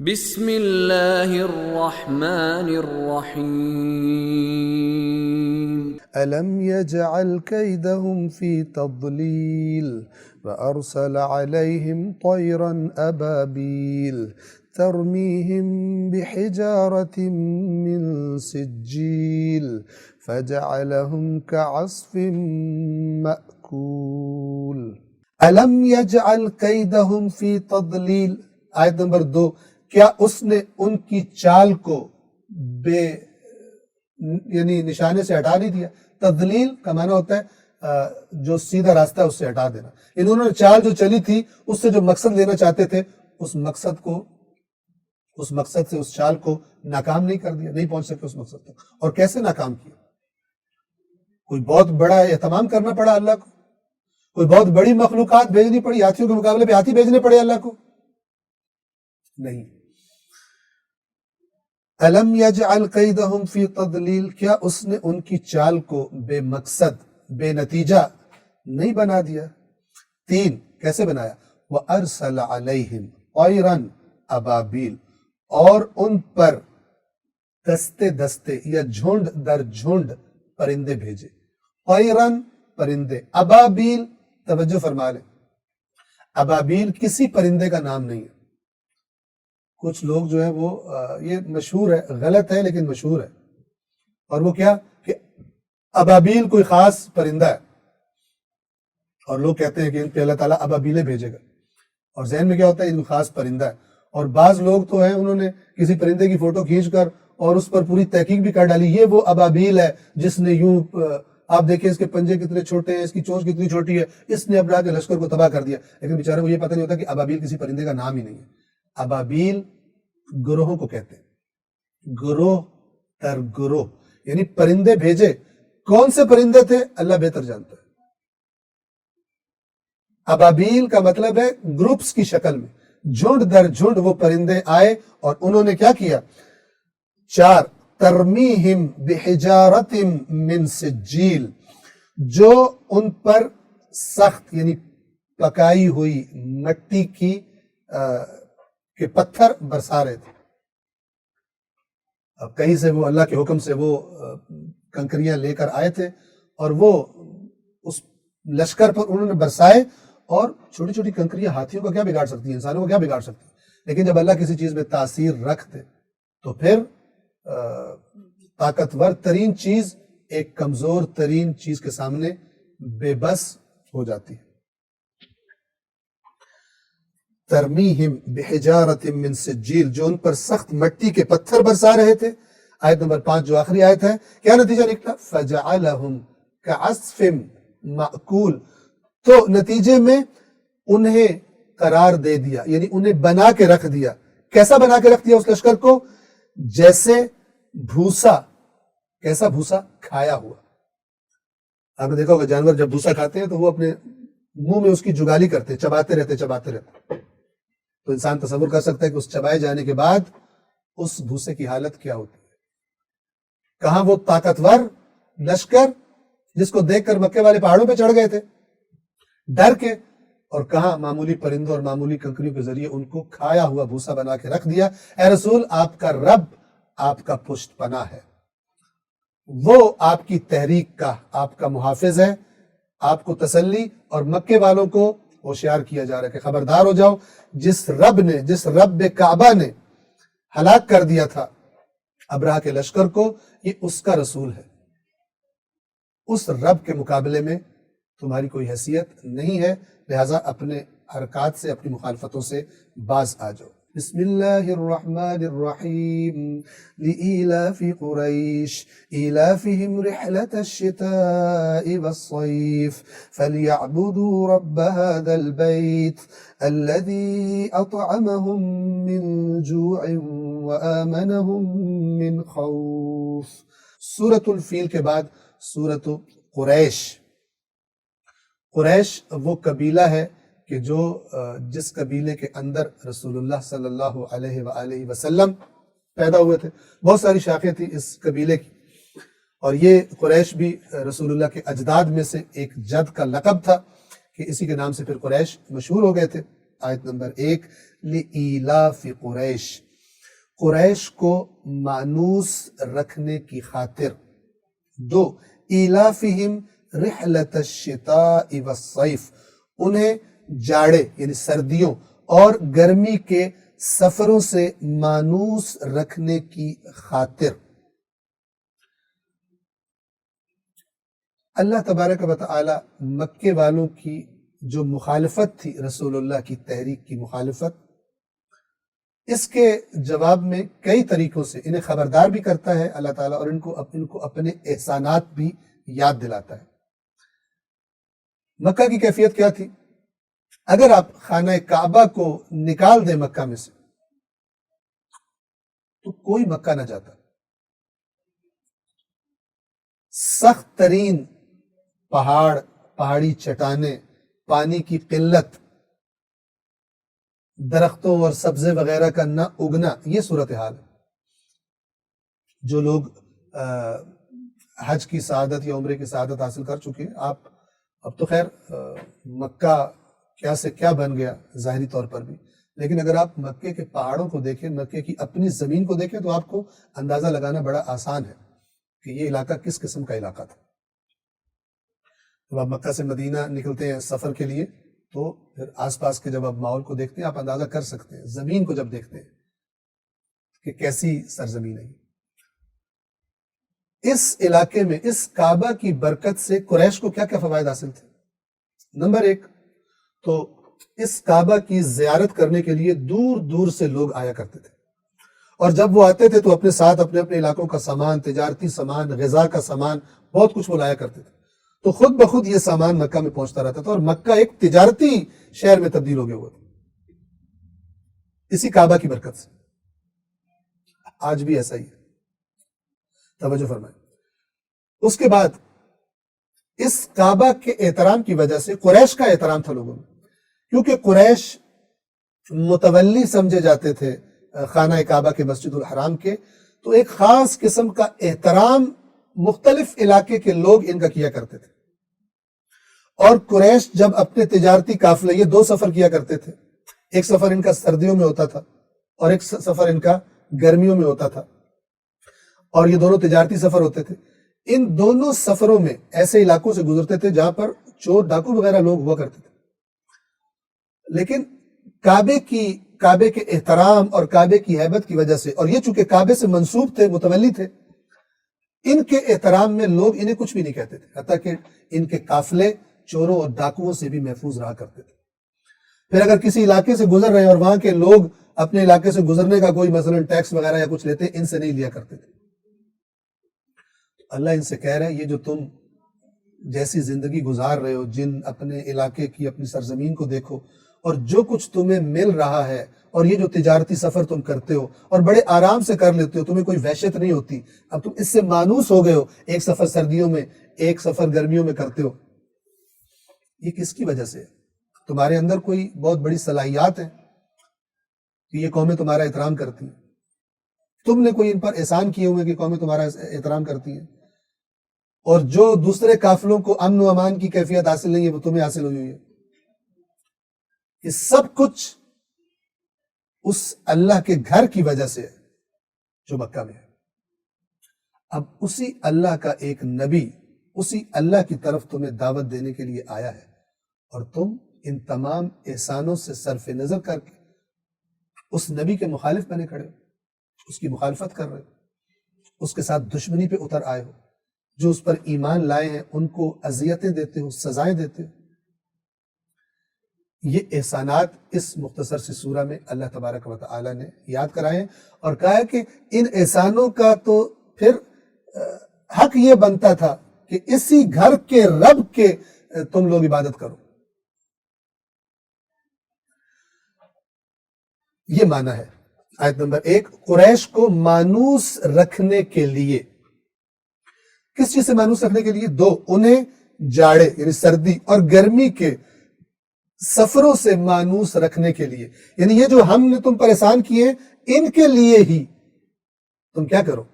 بسم اللہ الرحمن الرحیم ألم يجعل كيدهم في تضليل وأرسل عليهم طيرا أبابيل ترميهم بحجارة من سجيل فجعلهم كعصف مأكول ألم يجعل كيدهم في تضليل آیت نمبر 2 کیا اس نے ان کی چال کو یعنی نشانے سے ہٹا نہیں دیا. تضلیل کا معنی ہوتا ہے جو سیدھا راستہ ہے اس سے ہٹا دینا. انہوں نے چال جو چلی تھی اس سے جو مقصد لینا چاہتے تھے اس مقصد سے اس چال کو ناکام نہیں کر دیا, نہیں پہنچ سکے اس مقصد تک. اور کیسے ناکام کیا؟ کوئی بہت بڑا اہتمام کرنا پڑا اللہ کو, کوئی بہت بڑی مخلوقات بھیجنی پڑی, ہاتھیوں کے مقابلے پہ ہاتھی بھیجنے پڑے اللہ کو؟ نہیں. الم یجعل قیدہم فی تضلیل, کیا اس نے ان کی چال کو بے مقصد بے نتیجہ نہیں بنا دیا؟ 3 کیسے بنایا؟ وَأَرْسَلَ عَلَيْهِمْ طَيْرًا أَبَابِيل, اور ان پر دستے دستے یا جھنڈ در جھنڈ پرندے بھیجے. طَيْرًا پرندے, ابابیل توجہ فرما لیں, ابابیل کسی پرندے کا نام نہیں ہے. کچھ لوگ جو ہے وہ یہ مشہور ہے, غلط ہے لیکن مشہور ہے, اور وہ کیا کہ ابابیل کوئی خاص پرندہ ہے اور لوگ کہتے ہیں کہ ان پہ اللہ تعالیٰ ابابیلیں بھیجے گا, اور ذہن میں کیا ہوتا ہے یہ خاص پرندہ ہے. اور بعض لوگ تو ہیں انہوں نے کسی پرندے کی فوٹو کھینچ کر اور اس پر پوری تحقیق بھی کر ڈالی, یہ وہ ابابیل ہے جس نے یوں آپ دیکھیں اس کے پنجے کتنے چھوٹے ہیں, اس کی چونچ کتنی چھوٹی ہے, اس نے ابراہ کے لشکر کو تباہ کر دیا. لیکن بیچارے کو یہ پتہ نہیں ہوتا کہ ابابیل کسی پرندے کا نام ہی نہیں ہے. ابابیل گروہوں کو کہتے ہیں, گروہ در گروہ, یعنی پرندے بھیجے. کون سے پرندے تھے اللہ بہتر جانتا ہے. ابابیل کا مطلب ہے گروپس کی شکل میں, جھنڈ در جھنڈ وہ پرندے آئے اور انہوں نے کیا کیا؟ 4 ترمیہم بحجارت من سجیل, جو ان پر سخت یعنی پکائی ہوئی مٹی کی کہ پتھر برسا رہے تھے. اب کہیں سے وہ اللہ کے حکم سے وہ کنکریاں لے کر آئے تھے اور وہ اس لشکر پر انہوں نے برسائے. اور چھوٹی چھوٹی کنکریاں ہاتھیوں کا کیا بگاڑ سکتی ہیں, انسانوں کو کیا بگاڑ سکتی ہیں, لیکن جب اللہ کسی چیز میں تاثیر رکھ دے تو پھر طاقتور ترین چیز ایک کمزور ترین چیز کے سامنے بے بس ہو جاتی ہے. ترمیہم بحجارت من سجیل, جو ان پر سخت مٹی کے پتھر برسا رہے تھے. آیت نمبر 5 جو آخری آیت ہے, کیا نتیجہ نکلا؟ فجعلہم کعصف مأکول, تو نتیجے میں انہیں قرار دے دیا, یعنی انہیں بنا کے رکھ دیا. کیسا بنا کے رکھ دیا اس لشکر کو؟ جیسے بھوسا. کیسا بھوسا؟ کھایا ہوا. آپ نے دیکھا ہوگا جانور جب بھوسا کھاتے ہیں تو وہ اپنے منہ میں اس کی جگالی کرتے, چباتے رہتے. تو انسان تصور کر سکتا ہے کہ اس چبائے جانے کے بعد اس بھوسے کی حالت کیا ہوتی ہے. کہاں وہ طاقتور لشکر جس کو دیکھ کر مکے والے پہاڑوں پہ چڑھ گئے تھے ڈر کے, اور کہاں معمولی پرندوں اور معمولی کنکریوں کے ذریعے ان کو کھایا ہوا بھوسا بنا کے رکھ دیا. اے رسول, آپ کا رب آپ کا پشت پناہ ہے, وہ آپ کی تحریک کا آپ کا محافظ ہے. آپ کو تسلی اور مکے والوں کو ہوشیار کیا جا رہا ہے کہ خبردار ہو جاؤ, جس رب کعبہ نے ہلاک کر دیا تھا ابراہ کے لشکر کو, یہ اس کا رسول ہے. اس رب کے مقابلے میں تمہاری کوئی حیثیت نہیں ہے, لہٰذا اپنے حرکات سے اپنی مخالفتوں سے باز آ جاؤ. بسم اللہ الرحمن الرحیم. لإیلاف قریش ایلافہم رحلة الشتاء والصیف فلیعبدوا رب هذا البیت الذی اطعمہم من جوع وآمنہم من خوف. سورۃ الفیل کے بعد سورۃ قریش. قریش وہ قبیلہ ہے کہ جو جس قبیلے کے اندر رسول اللہ صلی اللہ علیہ وآلہ وسلم پیدا ہوئے تھے. بہت ساری شاخیں تھیں اس قبیلے کی, اور یہ قریش بھی رسول اللہ کے اجداد میں سے ایک جد کا لقب تھا کہ اسی کے نام سے پھر قریش مشہور ہو گئے تھے. آیت نمبر 1 لإیلاف قریش, قریش کو مانوس رکھنے کی خاطر، 2 ایلافہم رحلت الشتاء والصیف، انہیں جاڑے یعنی سردیوں اور گرمی کے سفروں سے مانوس رکھنے کی خاطر۔ اللہ تبارک و تعالی مکے والوں کی جو مخالفت تھی، رسول اللہ کی تحریک کی مخالفت، اس کے جواب میں کئی طریقوں سے انہیں خبردار بھی کرتا ہے اللہ تعالیٰ، اور ان کو اپنے احسانات بھی یاد دلاتا ہے۔ مکہ کی کیفیت کیا تھی؟ اگر آپ خانہ کعبہ کو نکال دیں مکہ میں سے تو کوئی مکہ نہ جاتا۔ سخت ترین پہاڑی چٹانیں، پانی کی قلت، درختوں اور سبزے وغیرہ کا نہ اگنا، یہ صورتحال ہے۔ جو لوگ حج کی سعادت یا عمرے کی سعادت حاصل کر چکے، آپ اب تو خیر مکہ کیا سے کیا بن گیا ظاہری طور پر بھی، لیکن اگر آپ مکے کے پہاڑوں کو دیکھیں، مکے کی اپنی زمین کو دیکھیں، تو آپ کو اندازہ لگانا بڑا آسان ہے کہ یہ علاقہ کس قسم کا علاقہ تھا۔ جب آپ مکہ سے مدینہ نکلتے ہیں سفر کے لیے، تو پھر آس پاس کے جب آپ ماحول کو دیکھتے ہیں، آپ اندازہ کر سکتے ہیں زمین کو جب دیکھتے ہیں کہ کیسی سرزمین ہے۔ اس علاقے میں اس کعبہ کی برکت سے قریش کو کیا کیا فوائد حاصل تھے؟ نمبر 1 تو اس کعبہ کی زیارت کرنے کے لیے دور دور سے لوگ آیا کرتے تھے، اور جب وہ آتے تھے تو اپنے ساتھ اپنے اپنے علاقوں کا سامان، تجارتی سامان، غذا کا سامان، بہت کچھ وہ لایا کرتے تھے، تو خود بخود یہ سامان مکہ میں پہنچتا رہتا تھا، اور مکہ ایک تجارتی شہر میں تبدیل ہو گیا ہوا تھا اسی کعبہ کی برکت سے۔ آج بھی ایسا ہی ہے، توجہ فرمائیں۔ اس کے بعد اس کعبہ کے احترام کی وجہ سے قریش کا احترام تھا لوگوں میں، کیونکہ قریش متولی سمجھے جاتے تھے خانہ کعبہ کے مسجد الحرام کے، تو ایک خاص قسم کا احترام مختلف علاقے کے لوگ ان کا کیا کرتے تھے۔ اور قریش جب اپنے تجارتی قافلے، یہ 2 سفر کیا کرتے تھے، ایک سفر ان کا سردیوں میں ہوتا تھا اور ایک سفر ان کا گرمیوں میں ہوتا تھا، اور یہ دونوں تجارتی سفر ہوتے تھے۔ ان دونوں سفروں میں ایسے علاقوں سے گزرتے تھے جہاں پر چور ڈاکو وغیرہ لوگ ہوا کرتے تھے، لیکن کعبے کے احترام اور کعبے کی ہیبت کی وجہ سے، اور یہ چونکہ کعبے سے منسوب تھے، متولی تھے، ان کے احترام میں لوگ انہیں کچھ بھی نہیں کہتے تھے، حتیٰ کہ ان کے قافلے چوروں اور ڈاکوؤں سے بھی محفوظ رہا کرتے تھے۔ پھر اگر کسی علاقے سے گزر رہے ہیں اور وہاں کے لوگ اپنے علاقے سے گزرنے کا کوئی مثلا ٹیکس وغیرہ یا کچھ لیتے، ان سے نہیں لیا کرتے تھے۔ اللہ ان سے کہہ رہے ہیں یہ جو تم جیسی زندگی گزار رہے ہو، جن اپنے علاقے کی اپنی سرزمین کو دیکھو، اور جو کچھ تمہیں مل رہا ہے، اور یہ جو تجارتی سفر تم کرتے ہو اور بڑے آرام سے کر لیتے ہو، تمہیں کوئی وحشت نہیں ہوتی، اب تم اس سے مانوس ہو گئے ہو، ایک سفر سردیوں میں، ایک سفر گرمیوں میں کرتے ہو، یہ کس کی وجہ سے ہے؟ تمہارے اندر کوئی بہت بڑی صلاحیات ہے کہ یہ قومیں تمہارا احترام کرتی ہیں؟ تم نے کوئی ان پر احسان کیے ہوئے کہ قومیں تمہارا احترام کرتی ہیں؟ اور جو دوسرے قافلوں کو امن و امان کی کیفیت حاصل نہیں ہے، وہ تمہیں حاصل ہوئی ہے۔ یہ سب کچھ اس اللہ کے گھر کی وجہ سے ہے جو مکہ میں ہے۔ اب اسی اللہ کا ایک نبی اسی اللہ کی طرف تمہیں دعوت دینے کے لیے آیا ہے، اور تم ان تمام احسانوں سے صرف نظر کر کے اس نبی کے مخالف بنے کھڑے ہو، اس کی مخالفت کر رہے ہو، اس کے ساتھ دشمنی پہ اتر آئے ہو، جو اس پر ایمان لائے ہیں ان کو اذیتیں دیتے ہو، سزائیں دیتے ہو۔ یہ احسانات اس مختصر سی سورہ میں اللہ تبارک و تعالی نے یاد کرائے ہیں، اور کہا ہے کہ ان احسانوں کا تو پھر حق یہ بنتا تھا کہ اسی گھر کے رب کے تم لوگ عبادت کرو۔ یہ معنی ہے آیت نمبر 1، قریش کو مانوس رکھنے کے لیے۔ کس چیز سے مانوس رکھنے کے لیے؟ 2، انہیں جاڑے یعنی سردی اور گرمی کے سفروں سے مانوس رکھنے کے لیے، یعنی یہ جو ہم نے تم پر احسان کیے ان کے لیے ہی تم کیا کرو،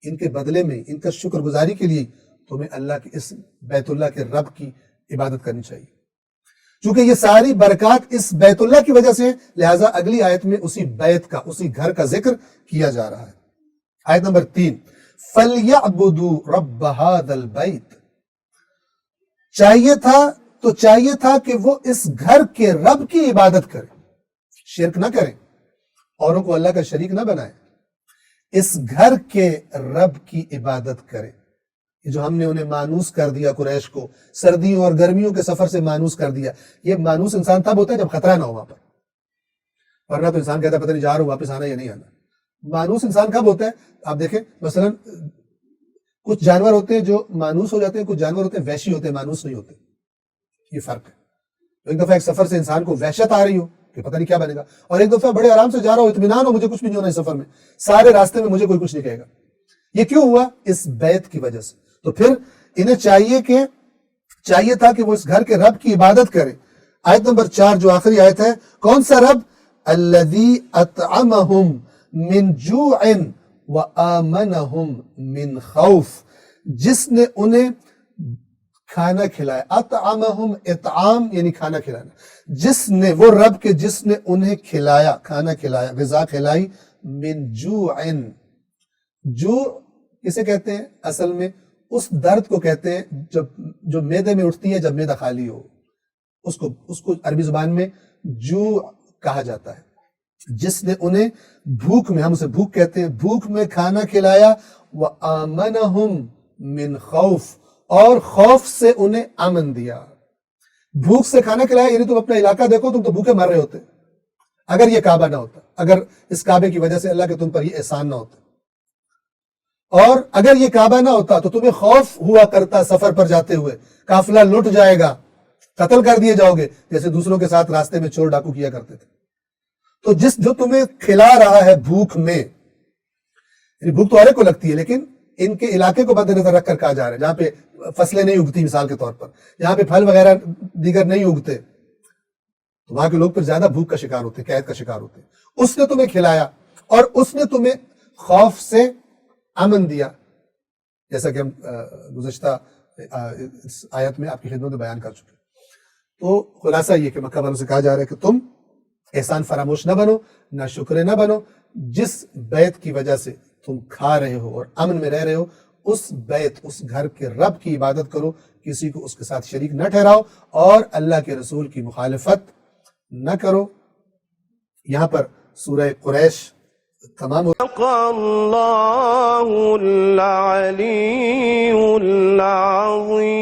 ان کے بدلے میں، ان کا شکر گزاری کے لیے تمہیں اللہ کے اس بیت اللہ کے رب کی عبادت کرنی چاہیے۔ چونکہ یہ ساری برکات اس بیت اللہ کی وجہ سے، لہٰذا اگلی آیت میں اسی بیت کا، اسی گھر کا ذکر کیا جا رہا ہے۔ آیت نمبر 3، فَلْيَعْبُدُوا رَبَّ هَذَا الْبَيْتِ، چاہیے تھا کہ وہ اس گھر کے رب کی عبادت کرے، شرک نہ کریں، اوروں کو اللہ کا شریک نہ بنائیں، اس گھر کے رب کی عبادت کرے۔ یہ جو ہم نے انہیں مانوس کر دیا قریش کو، سردیوں اور گرمیوں کے سفر سے مانوس کر دیا، یہ مانوس انسان تب ہوتا ہے جب خطرہ نہ ہو وہاں پر، ورنہ تو انسان کہتا ہے پتہ نہیں جا رہا ہوں واپس آنا یا نہیں آنا۔ مانوس انسان کب ہوتا ہے؟ آپ دیکھیں مثلا کچھ جانور ہوتے ہیں جو مانوس ہو جاتے ہیں، کچھ جانور ہوتے ہیں وحشی ہوتے ہیں، مانوس نہیں ہوتے، یہ فرق ہے۔ ایک دفعہ ایک سفر سے انسان کو وحشت آ رہی ہو کہ پتہ نہیں کیا بنے گا، اور ایک دفعہ بڑے آرام سے جا رہا ہو، اطمینان ہو مجھے کچھ بھی نہیں ہونا اس سفر میں، سارے راستے میں مجھے کوئی کچھ نہیں کہے گا۔ یہ کیوں ہوا؟ اس بیت کی وجہ سے۔ تو پھر انہیں چاہیے تھا کہ وہ اس گھر کے رب کی عبادت کریں۔ آیت نمبر 4 جو آخری آیت ہے، کون سا رب؟ الذی اطعمہم من جوع وآمنہم من خوف، جس نے انہیں کھانا کھلایا۔ اطعمہم، اطعام یعنی کھانا کھلانا، جس نے، وہ رب کے جس نے انہیں کھلایا، کھانا کھلایا، غذا کھلائی، من جوع، جوع کسے کہتے ہیں؟ اصل میں اس درد کو کہتے ہیں جو معدے میں اٹھتی ہے جب معدہ خالی ہو، اس کو عربی زبان میں جوع کہا جاتا ہے۔ جس نے انہیں بھوک میں، ہم اسے بھوک کہتے ہیں، بھوک میں کھانا کھلایا، وآمنہم من خوف، اور خوف سے انہیں امن دیا۔ بھوک سے کھانا کھلایا یعنی تم اپنا علاقہ دیکھو، تم تو بھوکے مر رہے ہوتے اگر یہ کعبہ نہ ہوتا، اگر اس کعبے کی وجہ سے اللہ کے تم پر یہ احسان نہ ہوتا، اور اگر یہ کعبہ نہ ہوتا تو تمہیں خوف ہوا کرتا سفر پر جاتے ہوئے، قافلہ لٹ جائے گا، قتل کر دیے جاؤ گے، جیسے دوسروں کے ساتھ راستے میں چور ڈاکو کیا کرتے تھے۔ تو جو تمہیں کھلا رہا ہے بھوک میں، یعنی بھوک تو ہر ایک کو لگتی ہے، لیکن ان کے علاقے کو مد نظر رکھ کر کہا جا رہا ہے، جہاں پہ فصلیں نہیں اگتی مثال کے طور پر، جہاں پہ پھل وغیرہ دیگر نہیں اگتے، تو وہاں کے لوگ پھر زیادہ بھوک کا شکار ہوتے، قحط کا شکار ہوتے۔ اس نے تمہیں کھلایا اور اس نے تمہیں خوف سے امن دیا، جیسا کہ ہم گزشتہ آیت میں آپ کی خدمت میں بیان کر چکے۔ تو خلاصہ یہ کہ مکہ والوں سے کہا جا رہا ہے کہ تم احسان فراموش نہ بنو، نہ شکر نہ بنو، جس بیت کی وجہ سے تم کھا رہے ہو اور امن میں رہ رہے ہو، اس بیت، اس گھر کے رب کی عبادت کرو، کسی کو اس کے ساتھ شریک نہ ٹھہراؤ، اور اللہ کے رسول کی مخالفت نہ کرو۔ یہاں پر سورہ قریش تمام اللہ العلی العظیم۔